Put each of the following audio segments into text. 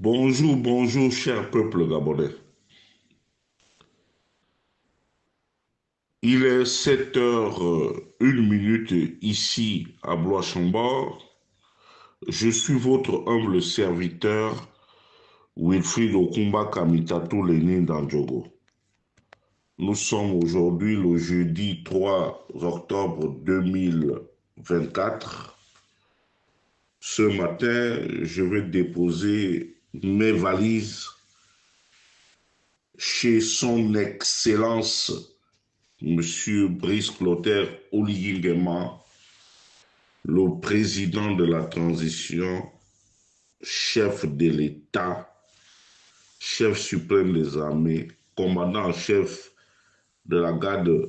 Bonjour, bonjour, cher peuple gabonais. Il est 7h01 ici à Blois-Chambord. Je suis votre humble serviteur, Wilfried Okumba Kamitatou Lénine Dandjogo. Nous sommes aujourd'hui le jeudi 3 octobre 2024. Ce matin, je vais déposer mes valises chez son Excellence Monsieur Brice Clotaire Oligui-Nguema, le président de la transition, chef de l'État, chef suprême des armées, commandant en chef de la garde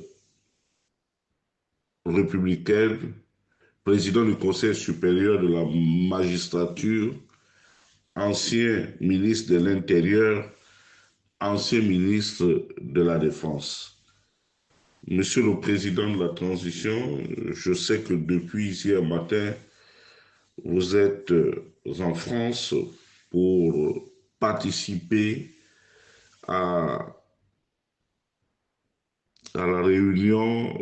républicaine, président du Conseil supérieur de la magistrature, ancien ministre de l'Intérieur, ancien ministre de la Défense. Monsieur le Président de la Transition, je sais que depuis hier matin, vous êtes en France pour participer à, à la réunion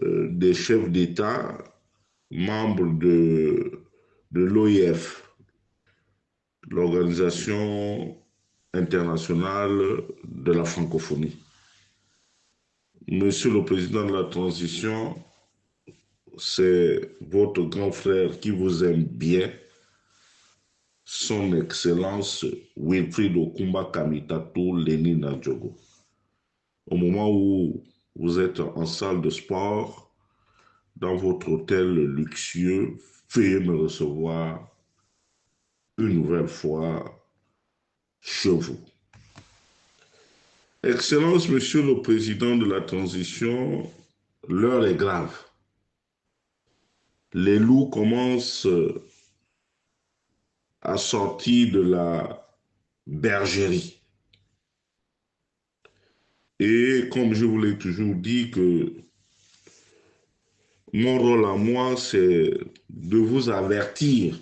des chefs d'État membres de l'OIF, l'Organisation internationale de la francophonie. Monsieur le Président de la Transition, c'est votre grand frère qui vous aime bien, son Excellence Wilfried Okumba Kamitatou Lénine Dandjogo. Au moment où vous êtes en salle de sport, dans votre hôtel luxueux, veuillez me recevoir une nouvelle fois chez vous. Excellence, Monsieur le Président de la Transition, l'heure est grave. Les loups commencent à sortir de la bergerie. Et comme je vous l'ai toujours dit, que mon rôle à moi, c'est de vous avertir,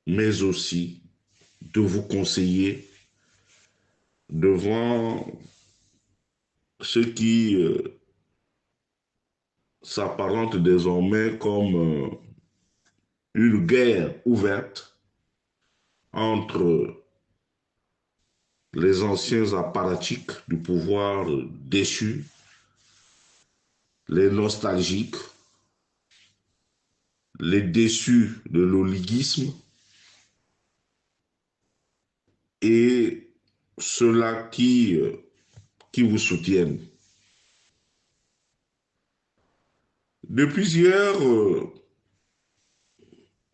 mais aussi de vous conseiller devant ce qui s'apparente désormais comme une guerre ouverte entre les anciens apparatchiks du pouvoir déchu, les nostalgiques, les déçus de l'oliguisme et ceux-là qui vous soutiennent. Depuis hier,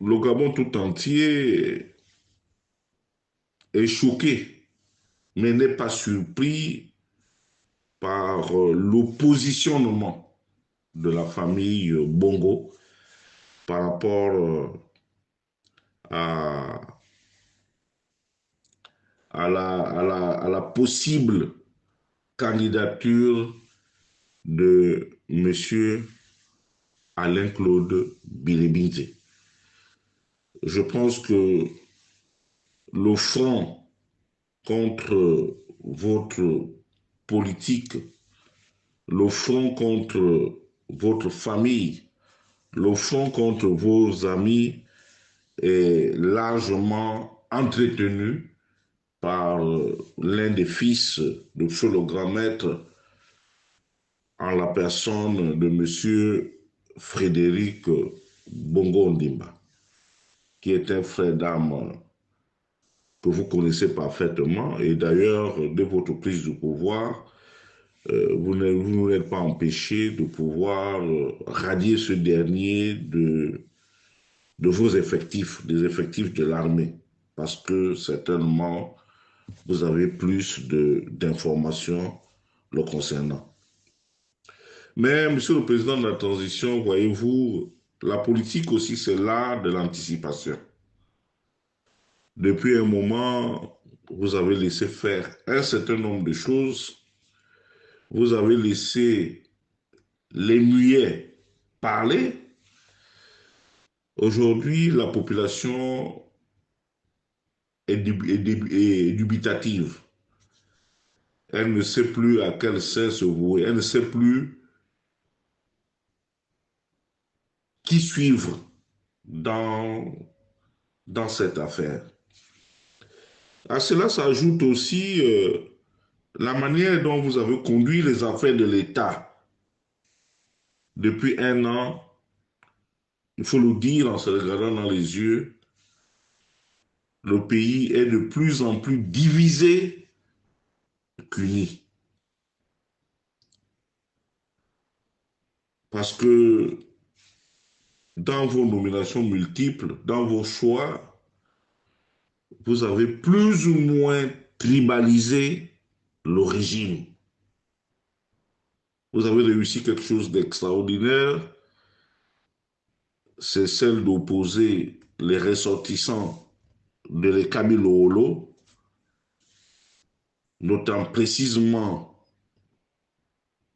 le Gabon tout entier est choqué, mais n'est pas surpris par l'oppositionnement de la famille Bongo par rapport à, à la possible candidature de M. Alain-Claude Bilibinze. Je pense que le front contre votre politique, le front contre votre famille, le front contre vos amis est largement entretenu par l'un des fils de feu le grand maître en la personne de M. Frédéric Bongo Ondimba, qui est un frère d'armes que vous connaissez parfaitement. Et d'ailleurs, dès votre prise de pouvoir, vous ne l'êtes pas empêché de pouvoir radier ce dernier de vos effectifs, des effectifs de l'armée, parce que certainement, vous avez plus d'informations le concernant. Mais, Monsieur le Président de la Transition, voyez-vous, la politique aussi, c'est l'art de l'anticipation. Depuis un moment, vous avez laissé faire un certain nombre de choses. Vous avez laissé les muets parler Aujourd'hui, la population est dubitative. Elle ne sait plus à quel sein se vouer. Elle ne sait plus qui suivre dans, dans cette affaire. À cela s'ajoute aussi la manière dont vous avez conduit les affaires de l'État depuis un an. Il faut le dire en se regardant dans les yeux, le pays est de plus en plus divisé qu'uni. Parce que dans vos nominations multiples, dans vos choix, vous avez plus ou moins tribalisé le régime. Vous avez réussi quelque chose d'extraordinaire, c'est celle d'opposer les ressortissants de l'Ekabilo, notamment précisément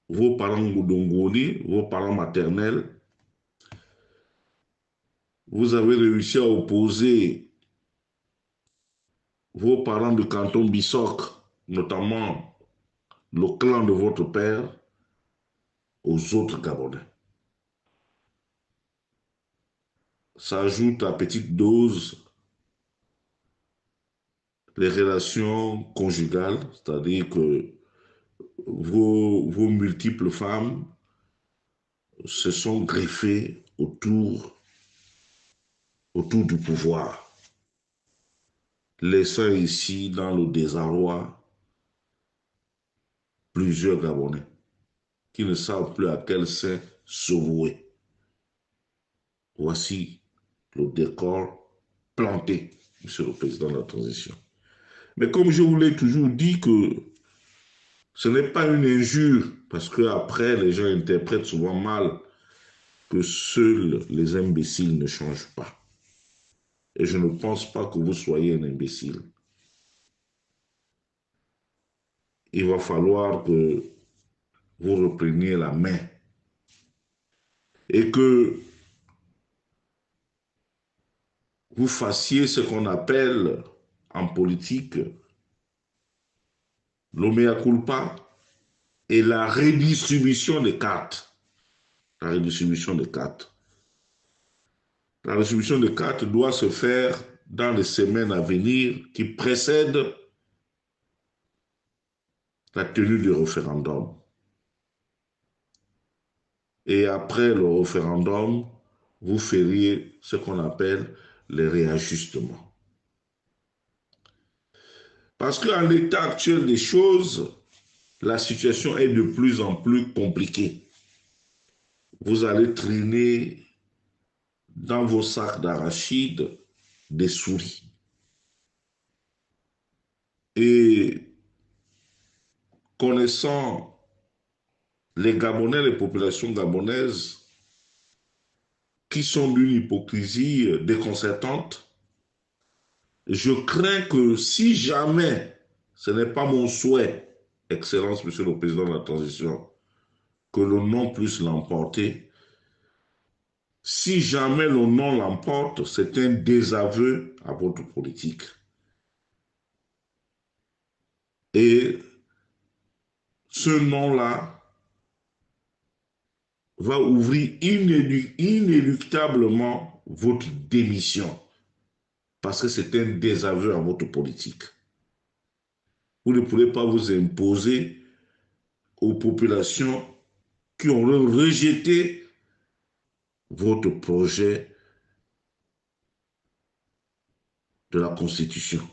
vos parents Ngudongoni, vos parents maternels. Vous avez réussi à opposer vos parents du canton Bissok, notamment le clan de votre père, aux autres Gabonais. Ça ajoute à petite dose les relations conjugales, c'est-à-dire que vos multiples femmes se sont greffées autour du pouvoir, laissant ici dans le désarroi plusieurs Gabonais qui ne savent plus à quel sein se vouer. Voici le décor planté, Monsieur le Président de la Transition. Mais comme je vous l'ai toujours dit que ce n'est pas une injure, parce qu'après, les gens interprètent souvent mal que seuls les imbéciles ne changent pas. Et je ne pense pas que vous soyez un imbécile. Il va falloir que vous repreniez la main et que vous fassiez ce qu'on appelle en politique le mea culpa et la redistribution des cartes. La redistribution des cartes. La redistribution des cartes doit se faire dans les semaines à venir qui précèdent la tenue du référendum. Et après le référendum, vous feriez ce qu'on appelle les réajustements. Parce qu'en l'état actuel des choses, la situation est de plus en plus compliquée. Vous allez traîner dans vos sacs d'arachides des souris. Et connaissant les Gabonais, les populations gabonaises, qui sont d'une hypocrisie déconcertante, je crains que si jamais, ce n'est pas mon souhait, Excellence, Monsieur le Président de la Transition, que le non puisse l'emporter, si jamais le non l'emporte, c'est un désaveu à votre politique. Et ce non-là va ouvrir inéluctablement votre démission, parce que c'est un désaveu à votre politique. Vous ne pourrez pas vous imposer aux populations qui ont rejeté votre projet de la Constitution.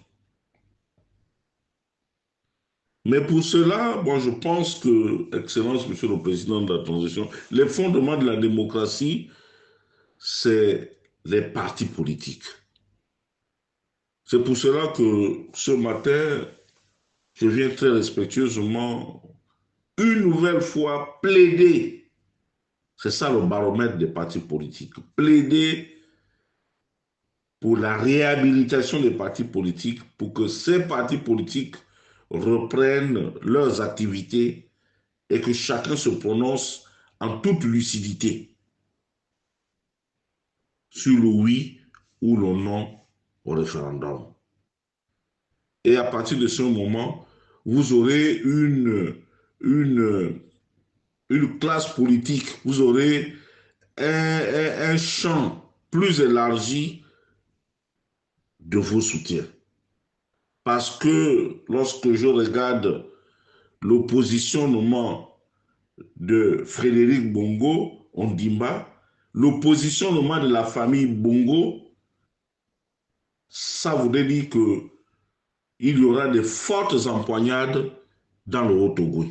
Mais pour cela, moi je pense que, Excellence, Monsieur le Président de la Transition, les fondements de la démocratie, c'est les partis politiques. C'est pour cela que ce matin, je viens très respectueusement, une nouvelle fois, plaider, c'est ça le baromètre des partis politiques, plaider pour la réhabilitation des partis politiques, pour que ces partis politiques reprennent leurs activités et que chacun se prononce en toute lucidité sur le oui ou le non au référendum. Et à partir de ce moment, vous aurez une, une classe politique, vous aurez un champ plus élargi de vos soutiens. Parce que lorsque je regarde le positionnement de Frédéric Bongo Ondimba, le positionnement de la famille Bongo, ça voudrait dire qu'il y aura de fortes empoignades dans le Haut-Togo.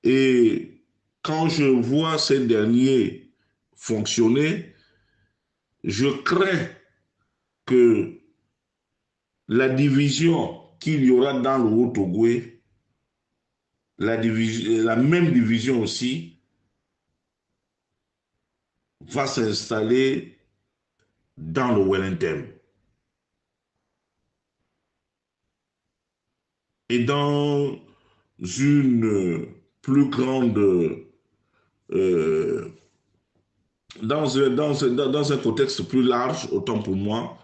Et quand je vois ces derniers fonctionner, je crains que la division qu'il y aura dans le Haut-Togo, la même division aussi, va s'installer dans le Wellington. Et dans une plus grande, euh, dans un contexte plus large, autant pour moi,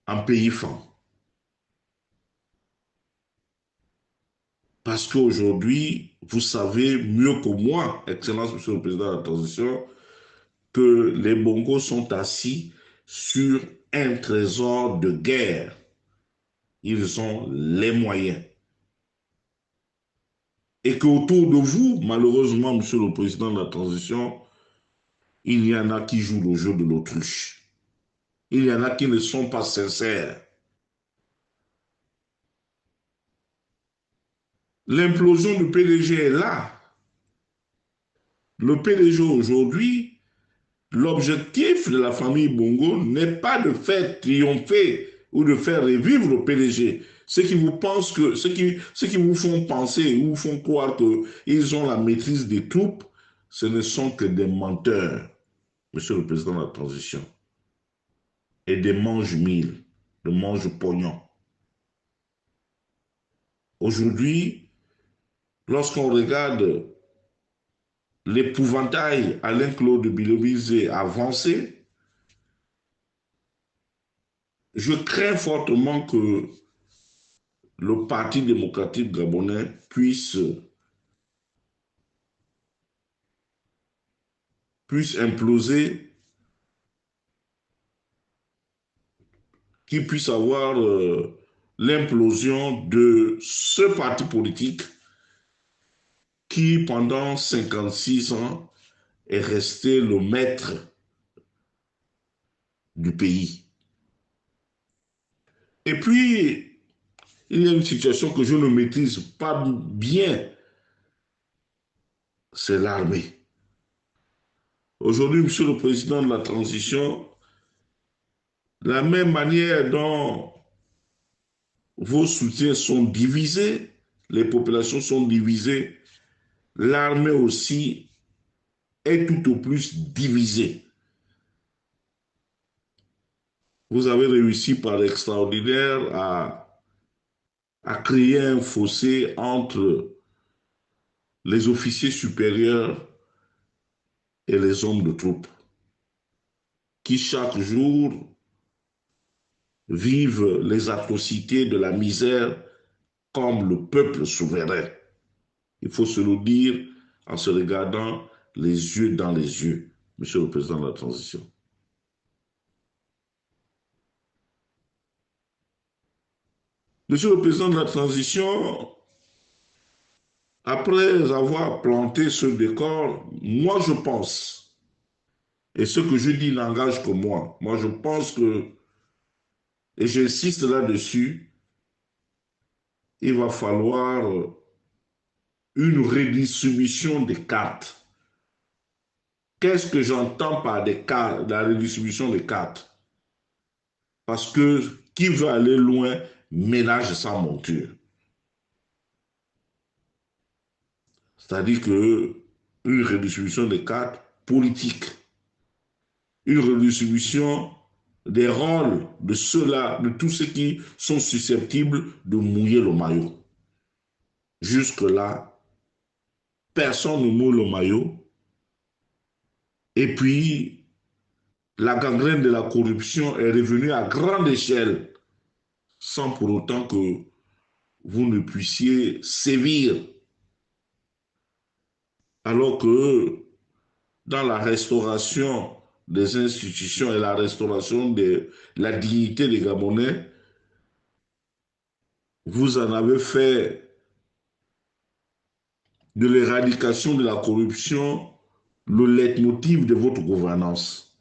en pays franc. Parce qu'aujourd'hui, vous savez mieux que moi, Excellence Monsieur le Président de la Transition, que les Bongos sont assis sur un trésor de guerre. Ils ont les moyens. Et qu'autour de vous, malheureusement, Monsieur le Président de la Transition, il y en a qui jouent le jeu de l'autruche. Il y en a qui ne sont pas sincères. L'implosion du PDG est là. Le PDG aujourd'hui, l'objectif de la famille Bongo n'est pas de faire triompher ou de faire revivre le PDG. Ceux qui vous font penser ou vous font croire qu'ils ont la maîtrise des troupes, ce ne sont que des menteurs, Monsieur le Président de la Transition, et des mange-mille, des mange-pognons. Aujourd'hui, lorsqu'on regarde l'épouvantail Alain-Claude Bilobizé avancer, je crains fortement que le Parti démocratique gabonais puisse imploser, qu'il puisse avoir l'implosion de ce parti politique qui, pendant 56 ans, est resté le maître du pays. Et puis, il y a une situation que je ne maîtrise pas bien, c'est l'armée. Aujourd'hui, Monsieur le Président de la Transition, la même manière dont vos soutiens sont divisés, les populations sont divisées, l'armée aussi est tout au plus divisée. Vous avez réussi par l'extraordinaire à créer un fossé entre les officiers supérieurs et les hommes de troupe, qui chaque jour vivent les atrocités de la misère comme le peuple souverain. Il faut se le dire en se regardant les yeux dans les yeux, Monsieur le Président de la Transition. Monsieur le Président de la Transition, après avoir planté ce décor, moi je pense, et ce que je dis n'engage que moi je pense que, et j'insiste là-dessus, il va falloir une redistribution des cartes. Qu'est-ce que j'entends par des cartes, la redistribution des cartes? Parce que qui veut aller loin ménage sa monture. C'est-à-dire que une redistribution des cartes politiques, une redistribution des rôles de ceux-là, de tous ceux qui sont susceptibles de mouiller le maillot. Jusque-là, personne ne mouille le maillot. Et puis, la gangrène de la corruption est revenue à grande échelle, sans pour autant que vous ne puissiez sévir. Alors que dans la restauration des institutions et la restauration de la dignité des Gabonais, vous en avez fait de l'éradication de la corruption le leitmotiv de votre gouvernance.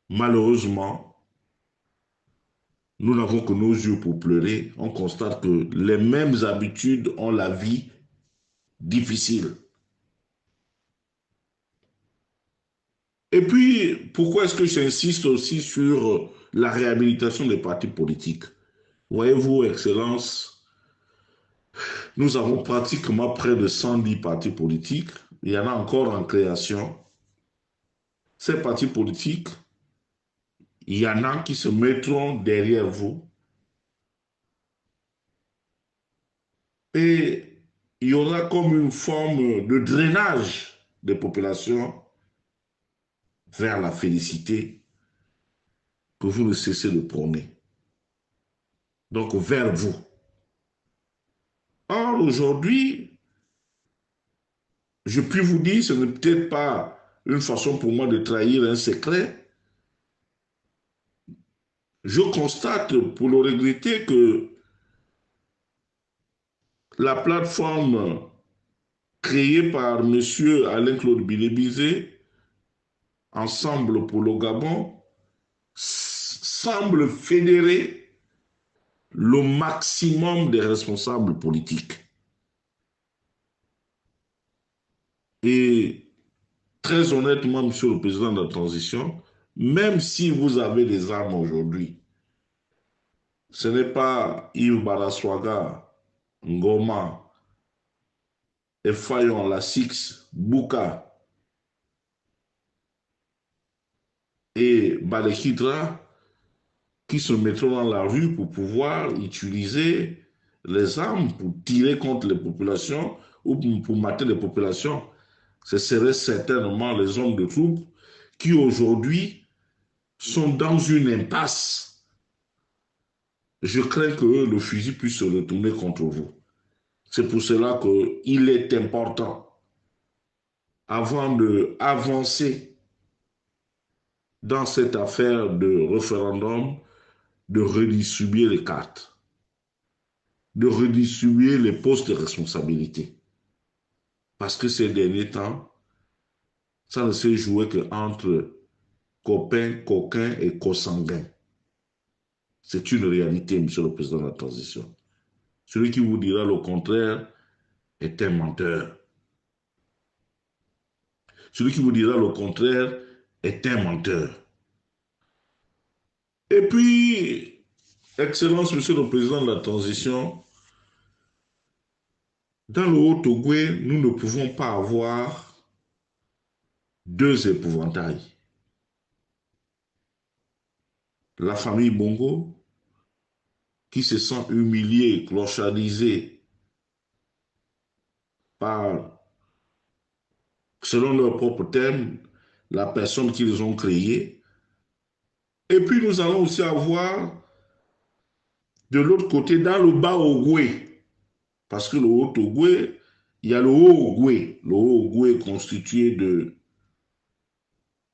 Malheureusement, nous n'avons que nos yeux pour pleurer. On constate que les mêmes habitudes ont la vie difficile. Et puis, pourquoi est-ce que j'insiste aussi sur la réhabilitation des partis politiques? Voyez-vous, Excellence, nous avons pratiquement près de 110 partis politiques. Il y en a encore en création. Ces partis politiques, il y en a qui se mettront derrière vous et il y aura comme une forme de drainage des populations vers la félicité que vous ne cessez de prôner. Donc vers vous. Or, aujourd'hui, je puis vous dire, ce n'est peut-être pas une façon pour moi de trahir un secret. Je constate, pour le regretter, que la plateforme créée par M. Alain-Claude Bilébizé, Ensemble pour le Gabon, semble fédérer le maximum des responsables politiques. Et très honnêtement, Monsieur le Président de la Transition, même si vous avez des armes aujourd'hui, ce n'est pas Yves Baraswaga, Ngoma, Effayon, la Six, Bouka et Balekitra qui se mettront dans la rue pour pouvoir utiliser les armes pour tirer contre les populations ou pour mater les populations. Ce seraient certainement les hommes de troupes qui aujourd'hui sont dans une impasse. Je crains que le fusil puisse se retourner contre vous. C'est pour cela qu'il est important, avant d'avancer dans cette affaire de référendum, de redistribuer les cartes, de redistribuer les postes de responsabilité. Parce que ces derniers temps, ça ne s'est joué qu'entre copains, coquins et consanguins. C'est une réalité, Monsieur le Président de la Transition. Celui qui vous dira le contraire est un menteur. Celui qui vous dira le contraire est un menteur. Et puis, Excellence, Monsieur le Président de la Transition, dans le Haut-Ogooué, nous ne pouvons pas avoir deux épouvantails. La famille Bongo, qui se sent humiliée, clochardisée par, selon leur propre terme, la personne qu'ils ont créée. Et puis nous allons aussi avoir de l'autre côté, dans le bas Ogooué, parce que le haut Ogooué, il y a le haut Ogooué. Le haut Ogooué est constitué de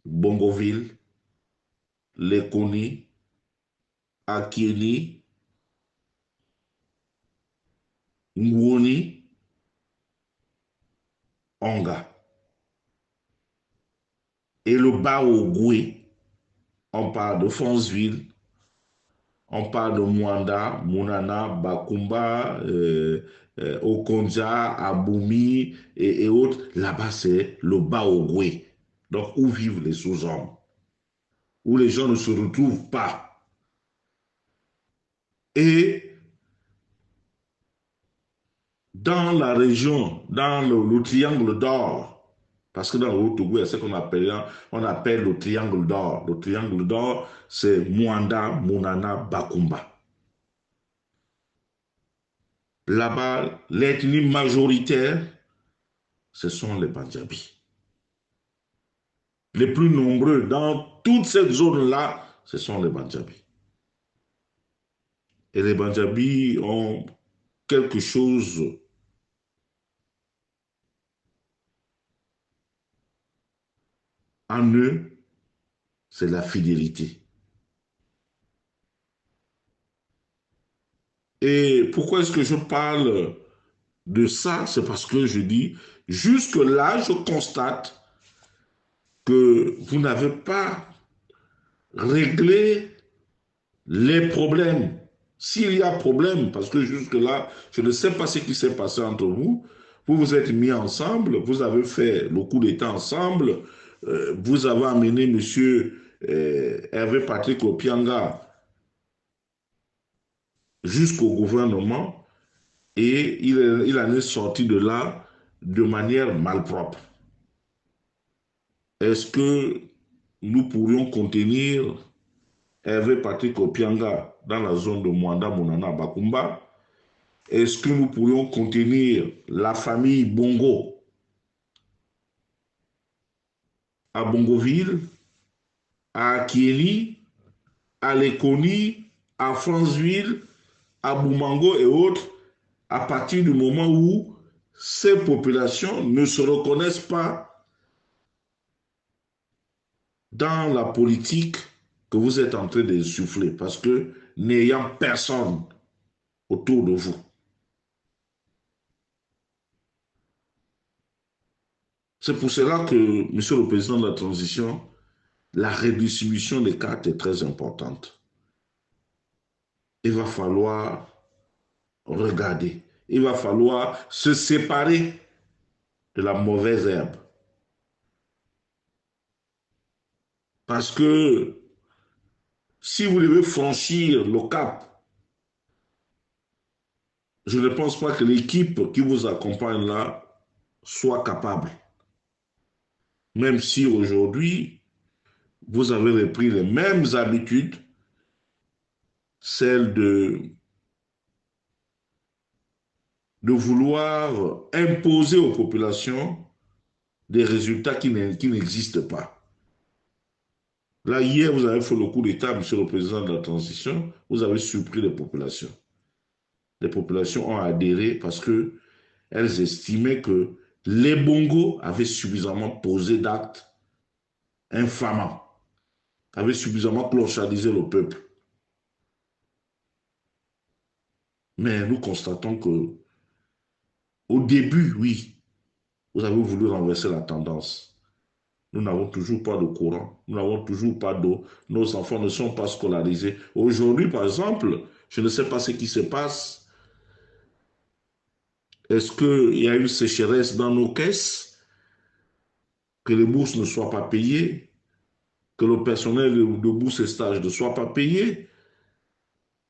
Bongoville, Lekoni, Akieni, Ngwoni, Onga. Et le bas Ogooué, on parle de Fonceville, on parle de Mwanda, Mounana, Bakumba, Okonja, Aboumi et autres. Là-bas, c'est le bas Ogooué. Donc, où vivent les sous-hommes, où les gens ne se retrouvent pas. Et dans la région, dans le triangle d'or, parce que dans le Haut-Togo, il y a ce on appelle le triangle d'or. Le triangle d'or, c'est Mwanda, Mounana, Bakumba. Là-bas, l'ethnie majoritaire, ce sont les Pandjabis. les plus nombreux dans toute cette zone-là, ce sont les Bandjabis. Et les Bandjabis ont quelque chose en eux, c'est la fidélité. Et pourquoi est-ce que je parle de ça? C'est parce que je dis, jusque-là, je constate que vous n'avez pas réglé les problèmes. S'il y a problème, parce que jusque-là, je ne sais pas ce qui s'est passé entre vous, vous vous êtes mis ensemble, vous avez fait le coup d'État ensemble, vous avez amené M. Hervé Patrick Opianga jusqu'au gouvernement et il en est sorti de là de manière malpropre. Est-ce que nous pourrions contenir Hervé Patrick Opianga dans la zone de Mwanda, Monana, Bakumba? Est-ce que nous pourrions contenir la famille Bongo à Bongoville, à Akieni, à Lekoni, à Franceville, à Boumango et autres, à partir du moment où ces populations ne se reconnaissent pas dans la politique que vous êtes en train de souffler, parce que n'ayant personne autour de vous. C'est pour cela que, Monsieur le Président de la Transition, la redistribution des cartes est très importante. Il va falloir regarder. Il va falloir se séparer de la mauvaise herbe. Parce que si vous devez franchir le cap, je ne pense pas que l'équipe qui vous accompagne là soit capable. Même si aujourd'hui, vous avez repris les mêmes habitudes, celles de vouloir imposer aux populations des résultats qui n'existent pas. Là, hier, vous avez fait le coup d'État, Monsieur le Président de la Transition, vous avez surpris les populations. Les populations ont adhéré parce qu'elles estimaient que les Bongos avaient suffisamment posé d'actes infamants, avaient suffisamment clochardisé le peuple. Mais nous constatons que, au début, oui, vous avez voulu renverser la tendance. Nous n'avons toujours pas de courant, nous n'avons toujours pas d'eau, nos enfants ne sont pas scolarisés. Aujourd'hui, par exemple, je ne sais pas ce qui se passe. Est-ce qu'il y a une sécheresse dans nos caisses? Que les bourses ne soient pas payées? Que le personnel de bourse et stage ne soit pas payé?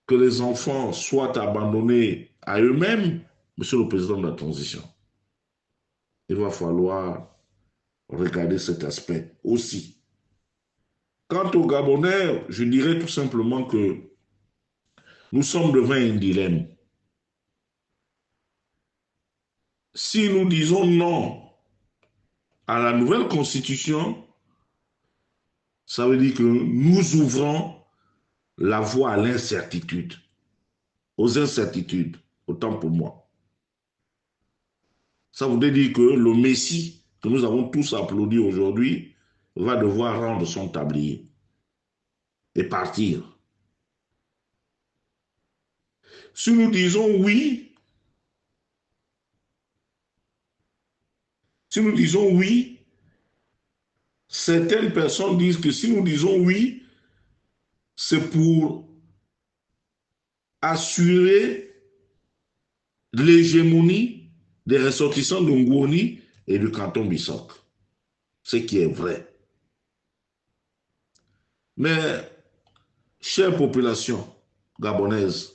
Que les enfants soient abandonnés à eux-mêmes? Monsieur le Président de la Transition, il va falloir regarder cet aspect aussi. Quant aux Gabonais, je dirais tout simplement que nous sommes devant un dilemme. Si nous disons non à la nouvelle constitution, ça veut dire que nous ouvrons la voie à l'incertitude, aux incertitudes, autant pour moi. Ça voudrait dire que le Messie que nous avons tous applaudi aujourd'hui va devoir rendre son tablier et partir. Si nous disons oui, certaines personnes disent que si nous disons oui, c'est pour assurer l'hégémonie des ressortissants de Ngoni et du canton Bissok. Ce qui est vrai. Mais, chère population gabonaise,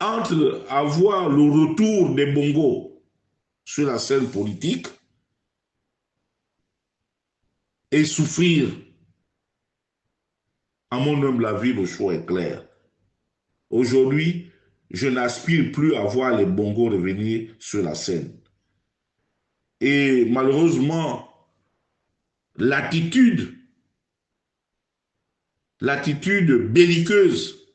entre avoir le retour des Bongos sur la scène politique et souffrir, à mon humble avis, le choix est clair. Aujourd'hui, je n'aspire plus à voir les Bongos revenir sur la scène. Et malheureusement, l'attitude belliqueuse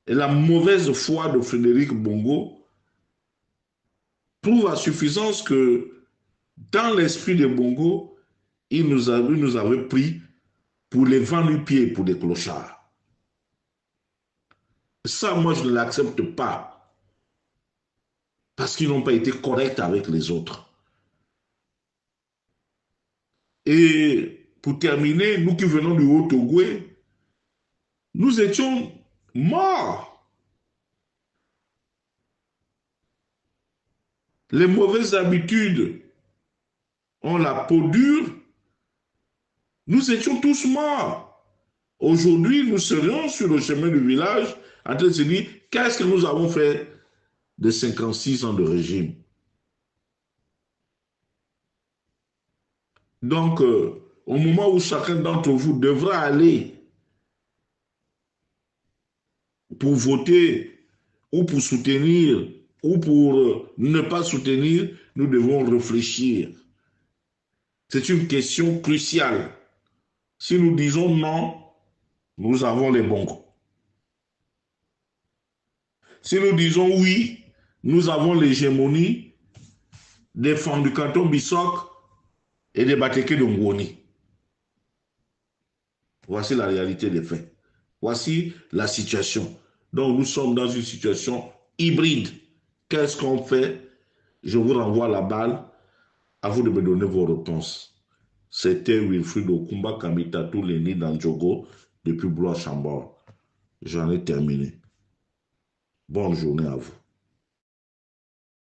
et la mauvaise foi de Frédéric Bongo prouve à suffisance que dans l'esprit de Bongo, il nous avait pris pour les vents du pied, pour des clochards. Ça, moi, je ne l'accepte pas. Parce qu'ils n'ont pas été corrects avec les autres. Et pour terminer, nous qui venons du Haut-Togo, nous étions morts. Les mauvaises habitudes ont la peau dure. Nous étions tous morts. Aujourd'hui, nous serions sur le chemin du village en train de se dire, qu'est-ce que nous avons fait de 56 ans de régime? Donc, au moment où chacun d'entre vous devra aller pour voter ou pour soutenir ou pour ne pas soutenir, nous devons réfléchir. C'est une question cruciale. Si nous disons non, nous avons les bons. Si nous disons oui, nous avons l'hégémonie des femmes du canton Bissok et des Bateke de Ngoni. Voici la réalité des faits. Voici la situation. Donc nous sommes dans une situation hybride. Qu'est-ce qu'on fait? Je vous renvoie la balle. À vous de me donner vos réponses. C'était Wilfried Okumba Kamitatou Leni Dandjogo depuis Blois-Chambord. J'en ai terminé. Bonne journée à vous.